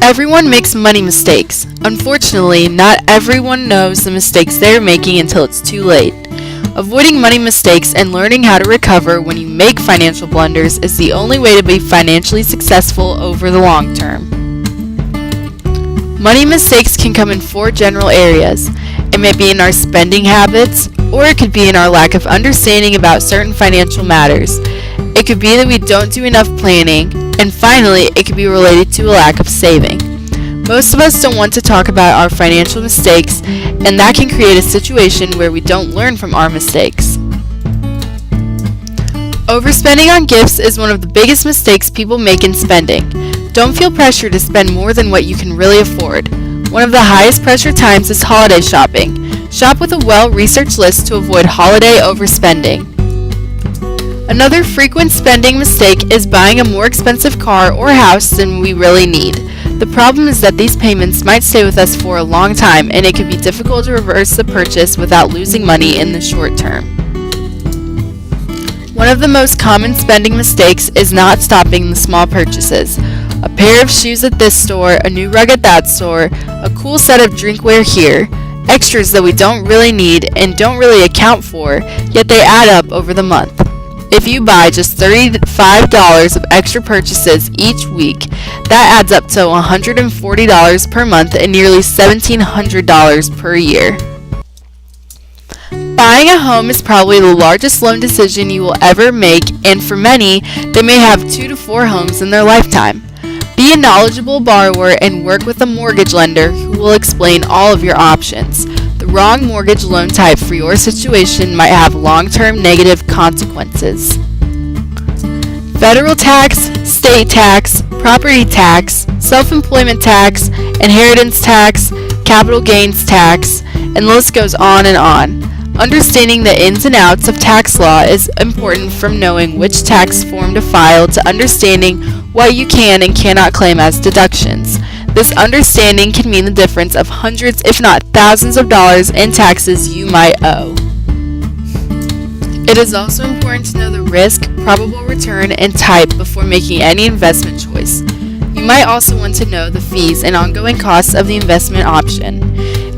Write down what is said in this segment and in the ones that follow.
Everyone makes money mistakes. Unfortunately, not everyone knows the mistakes they are making until it's too late. Avoiding money mistakes and learning how to recover when you make financial blunders is the only way to be financially successful over the long term. Money mistakes can come in four general areas. It may be in our spending habits, or it could be in our lack of understanding about certain financial matters. It could be that we don't do enough planning, and finally, it could be related to a lack of saving. Most of us don't want to talk about our financial mistakes, and that can create a situation where we don't learn from our mistakes. Overspending on gifts is one of the biggest mistakes people make in spending. Don't feel pressure to spend more than what you can really afford. One of the highest pressure times is holiday shopping. Shop with a well-researched list to avoid holiday overspending. Another frequent spending mistake is buying a more expensive car or house than we really need. The problem is that these payments might stay with us for a long time, and it can be difficult to reverse the purchase without losing money in the short term. One of the most common spending mistakes is not stopping the small purchases. A pair of shoes at this store, a new rug at that store, a cool set of drinkware here, extras that we don't really need and don't really account for, yet they add up over the month. If you buy just $35 of extra purchases each week, that adds up to $140 per month and nearly $1,700 per year. Buying a home is probably the largest loan decision you will ever make, and for many, they may have 2 to 4 homes in their lifetime. Be a knowledgeable borrower and work with a mortgage lender who will explain all of your options. The wrong mortgage loan type for your situation might have long-term negative consequences. Federal tax, state tax, property tax, self-employment tax, inheritance tax, capital gains tax, and the list goes on and on. Understanding the ins and outs of tax law is important, from knowing which tax form to file to understanding what you can and cannot claim as deductions. This understanding can mean the difference of hundreds, if not thousands of dollars in taxes you might owe. It is also important to know the risk, probable return, and type before making any investment choice. You might also want to know the fees and ongoing costs of the investment option.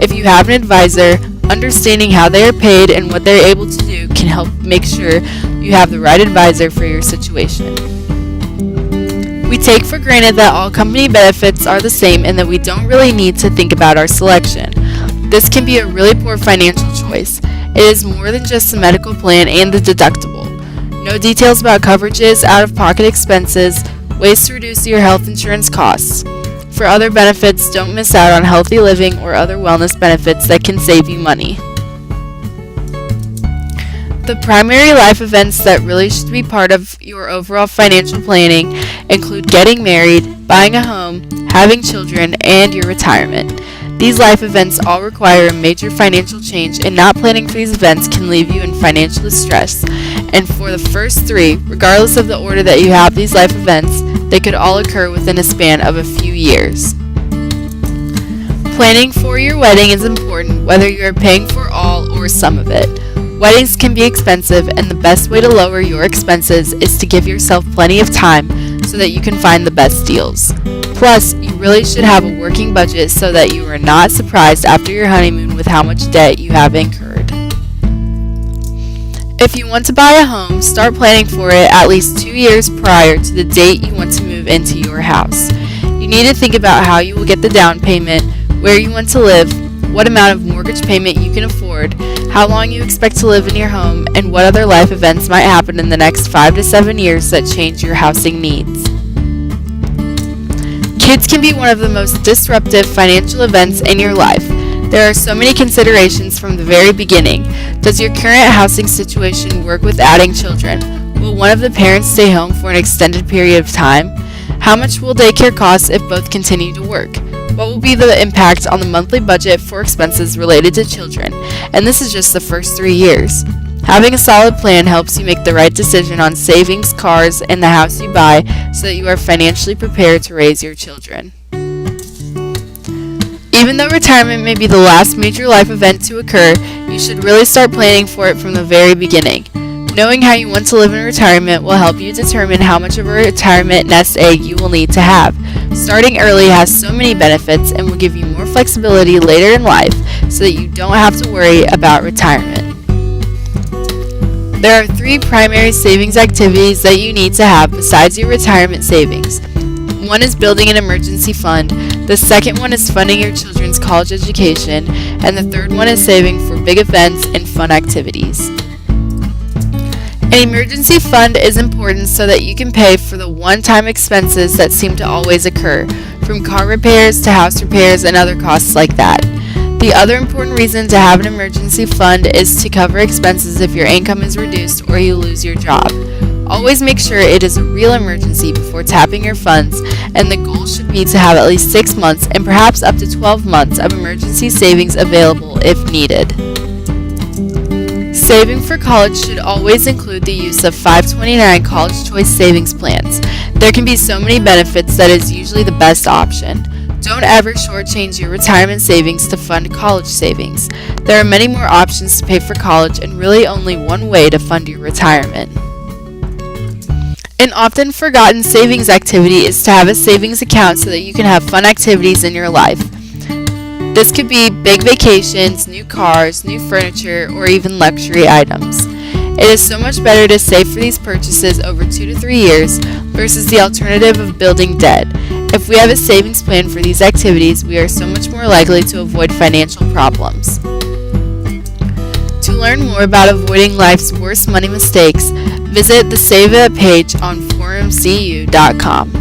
If you have an advisor, understanding how they are paid and what they're able to do can help make sure you have the right advisor for your situation. We take for granted that all company benefits are the same and that we don't really need to think about our selection. This can be a really poor financial choice. It is more than just the medical plan and the deductible. Know details about coverages, out-of-pocket expenses, ways to reduce your health insurance costs. For other benefits, don't miss out on healthy living or other wellness benefits that can save you money. The primary life events that really should be part of your overall financial planning include getting married, buying a home, having children, and your retirement. These life events all require a major financial change, and not planning for these events can leave you in financial distress. And for the first 3, regardless of the order that you have these life events, they could all occur within a span of a few years. Planning for your wedding is important, whether you are paying for all or some of it. Weddings can be expensive, and the best way to lower your expenses is to give yourself plenty of time so that you can find the best deals. Plus, you really should have a working budget so that you are not surprised after your honeymoon with how much debt you have incurred. If you want to buy a home, start planning for it at least 2 years prior to the date you want to move into your house. You need to think about how you will get the down payment, where you want to live, what amount of mortgage payment you can afford, how long you expect to live in your home, and what other life events might happen in the next 5 to 7 years that change your housing needs. Kids can be one of the most disruptive financial events in your life. There are so many considerations from the very beginning. Does your current housing situation work with adding children? Will one of the parents stay home for an extended period of time? How much will daycare cost if both continue to work? What will be the impact on the monthly budget for expenses related to children? And this is just the first 3 years. Having a solid plan helps you make the right decision on savings, cars, and the house you buy so that you are financially prepared to raise your children. Even though retirement may be the last major life event to occur, you should really start planning for it from the very beginning. Knowing how you want to live in retirement will help you determine how much of a retirement nest egg you will need to have. Starting early has so many benefits and will give you more flexibility later in life so that you don't have to worry about retirement. There are 3 primary savings activities that you need to have besides your retirement savings. One is building an emergency fund, the second one is funding your children's college education, and the third one is saving for big events and fun activities. An emergency fund is important so that you can pay for the one-time expenses that seem to always occur, from car repairs to house repairs and other costs like that. The other important reason to have an emergency fund is to cover expenses if your income is reduced or you lose your job. Always make sure it is a real emergency before tapping your funds, and the goal should be to have at least 6 months and perhaps up to 12 months of emergency savings available if needed. Saving for college should always include the use of 529 college choice savings plans. There can be so many benefits that it is usually the best option. Don't ever shortchange your retirement savings to fund college savings. There are many more options to pay for college and really only one way to fund your retirement. An often forgotten savings activity is to have a savings account so that you can have fun activities in your life. This could be big vacations, new cars, new furniture, or even luxury items. It is so much better to save for these purchases over 2 to 3 years versus the alternative of building debt. If we have a savings plan for these activities, we are so much more likely to avoid financial problems. To learn more about avoiding life's worst money mistakes, visit the Save It page on forumcu.com.